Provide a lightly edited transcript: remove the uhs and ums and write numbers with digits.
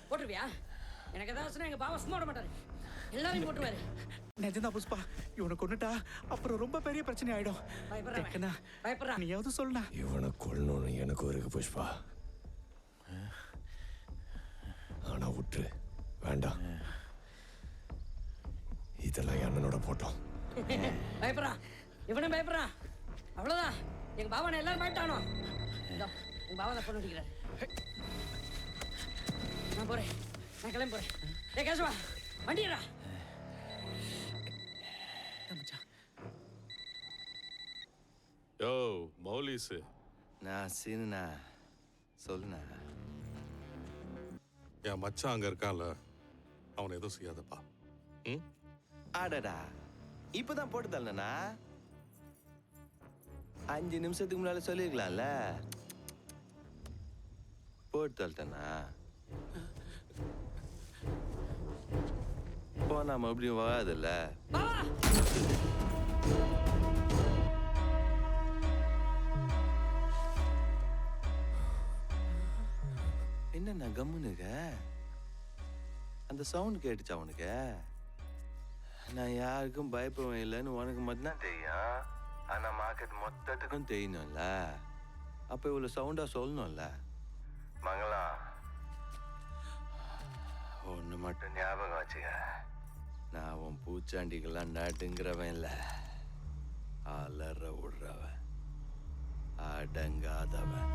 போட்டுருவியா? எனக்கு ஏதாச்சுன்னா எங்க பாவா சும்மா விட மாட்டாரு. எல்லாரையும் போட்டுருவாரு. நிஜம்தான் புஷ்பா, இவனை கொன்னுட்டா அப்புறம் ரொம்ப பெரிய பிரச்சனை ஆயிடும். பயப்படுறான். பயப்படுறான். நீயாவது சொல்லுண்ணா. இவனை கொல்லணும்னு எனக்கு இருக்கு புஷ்பா. ஆனா விட்டுரு, வேண்டாம். இதெல்லாம் என் அண்ணனோட போட்டோம். பயப்படுறான். இவனும் பயப்படுறான். அவ்வளவுதான். எங்க பாவனை எல்லாரும் பயட்டானோ. உங்க பாவா தான் பொண்ணு அடிக்கிறாரு. நான் போறேன். நான் கிளம்பி போறேன். ஏ கேசவா, வண்டியடா. யோ மௌலிஸ், நான் சீனுண்ணா, சொல்லுண்ணா. என் மச்சான் அங்க இருக்கான்ல, அவனை எதுவும் செய்யாதப்பா. ம், ஆடடா, இப்பதான் போட்டு தரலண்ணா. 5 நிமிஷத்துக்கு முன்னால சொல்லிருக்கலாம்ல. போட்டு தரட்டண்ணா. போனா மறுபடியும் வராதுல்ல. பாவா என்னண்ணா கம்முனுக்க? அந்த சவுண்ட் கேட்டுச்சா உனக்கு? நான் யாருக்கும் பயப்படுவேன் இல்லைன்னு உனக்கு மட்டும்தான் தெரியும். ஆனா மார்க்கெட் மொத்தத்துக்கும் தெரியணும்ல. அப்ப இவ்வளவு சவுண்டா சொல்லணும்ல. மங்களம், ஒண்ணு மட்டும் ஞாபகம் வச்சுக்க. நான் உன் பூச்சாண்டிக்கெல்லாம் நாட்டுங்கிறவன் இல்ல, அலற விடுறவன், அடங்காதவன்.